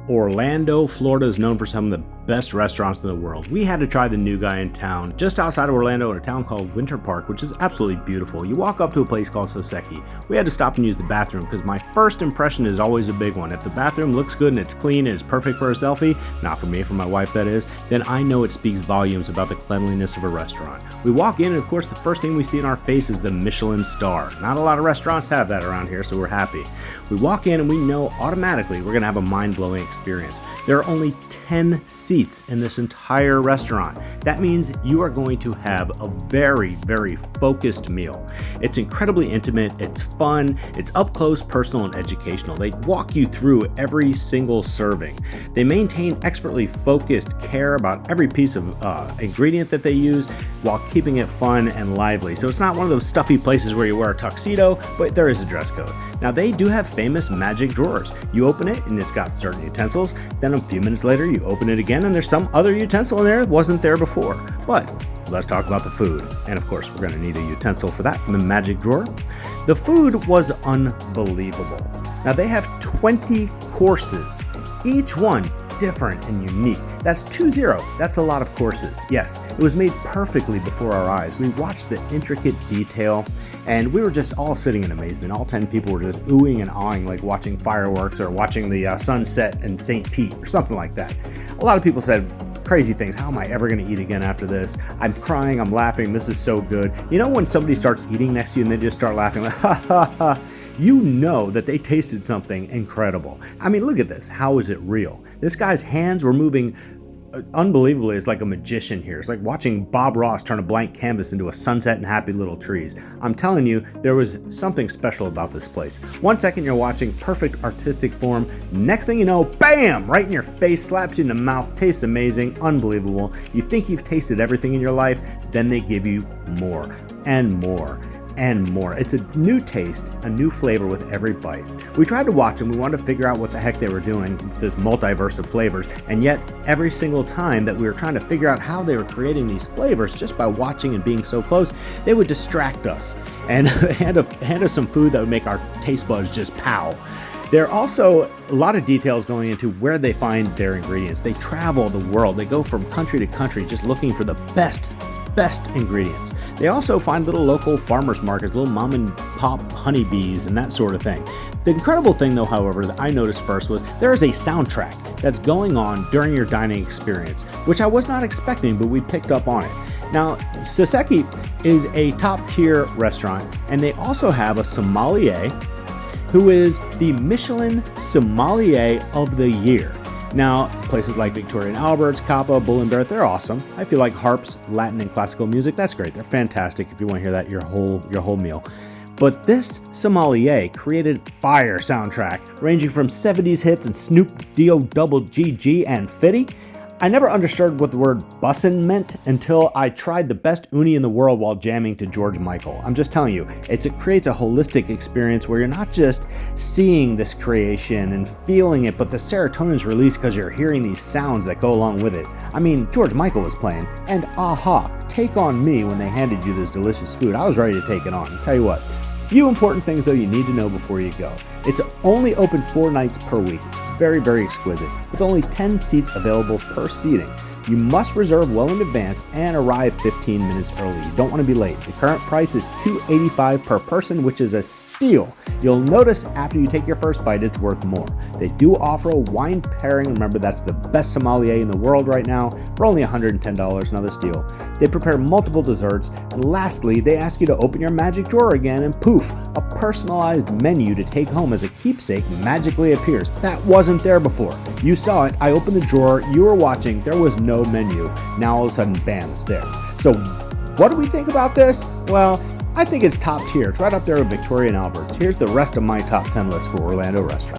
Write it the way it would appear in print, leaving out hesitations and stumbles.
Orlando, Florida is known for some of the best restaurants in the world. We had to try the new guy in town, just outside of Orlando in a town called Winter Park, which is absolutely beautiful. You walk up to a place called Soseki. We had to stop and use the bathroom because my first impression is always a big one. If the bathroom looks good and it's clean and it's perfect for a selfie, not for me, for my wife that is, then I know it speaks volumes about the cleanliness of a restaurant. We walk in and of course the first thing we see in our face is the Michelin star. Not a lot of restaurants have that around here, so we're happy. We walk in and we know automatically we're gonna have a mind-blowing experience. There are only 10 seats in this entire restaurant. That means you are going to have a very, very focused meal. It's incredibly intimate, it's fun, it's up close, personal, and educational. They walk you through every single serving. They maintain expertly focused care about every piece of ingredient that they use while keeping it fun and lively. So it's not one of those stuffy places where you wear a tuxedo, but there is a dress code. Now they do have famous magic drawers. You open it and it's got certain utensils, then a few minutes later you open it again and there's some other utensil in there that wasn't there before. But let's talk about the food. And of course we're gonna need a utensil for that from the magic drawer. The food was unbelievable. Now they have 20 courses, each one different and unique. That's 20. That's a lot of courses. Yes, it was made perfectly before our eyes. We watched the intricate detail and we were just all sitting in amazement. All 10 people were just oohing and awing like watching fireworks or watching the sunset in St. Pete or something like that. A lot of people said crazy things. How am I ever going to eat again after this? I'm crying, I'm laughing, this is so good. You know when somebody starts eating next to you and they just start laughing like, ha ha ha, you know that they tasted something incredible. I mean, look at this. How is it real? This guy's hands were moving unbelievably. It's like a magician here. It's like watching Bob Ross turn a blank canvas into a sunset and happy little trees. I'm telling you, there was something special about this place. 1 second you're watching perfect artistic form. Next thing you know, bam, right in your face, slaps you in the mouth, tastes amazing, unbelievable. You think you've tasted everything in your life, then they give you more and more and more. It's a new taste, a new flavor with every bite. We tried to watch them. We wanted to figure out what the heck they were doing with this multiverse of flavors. And yet every single time that we were trying to figure out how they were creating these flavors just by watching and being so close, they would distract us and hand us some food that would make our taste buds just pow. There are also a lot of details going into where they find their ingredients. They travel the world. They go from country to country just looking for the best ingredients. They also find little local farmers markets, little mom and pop honeybees and that sort of thing. The incredible thing though, however, that I noticed first was there is a soundtrack that's going on during your dining experience, which I was not expecting, but we picked up on it. Now, Soseki is a top tier restaurant and they also have a sommelier who is the Michelin Sommelier of the Year. Now, places like Victoria Alberts, Capa, Bull and Bear, they're awesome. I feel like harps, Latin, and classical music, that's great. They're fantastic if you want to hear that your whole meal. But this sommelier created fire soundtrack, ranging from 70s hits and Snoop D-O-double-G-G and Fitty. I never understood what the word bussin' meant until I tried the best uni in the world while jamming to George Michael. I'm just telling you, it creates a holistic experience where you're not just seeing this creation and feeling it, but the serotonin's released because you're hearing these sounds that go along with it. I mean, George Michael was playing, and aha, Take On Me when they handed you this delicious food. I was ready to take it on. I'll tell you what. Few important things though you need to know before you go. It's only open 4 nights per week. It's very, very exquisite, with only 10 seats available per seating. You must reserve well in advance and arrive 15 minutes early. You don't want to be late. The current price is $285 per person, which is a steal. You'll notice after you take your first bite, it's worth more. They do offer a wine pairing. Remember, that's the best sommelier in the world right now for only $110, another steal. They prepare multiple desserts. And lastly, they ask you to open your magic drawer again and poof, a personalized menu to take home as a keepsake magically appears. That wasn't there before. You saw it. I opened the drawer. You were watching. There was no menu. Now all of a sudden, bam, it's there. So what do we think about this? Well, I think it's top tier. It's right up there with Victoria and Alberts. Here's the rest of my top 10 list for Orlando restaurants.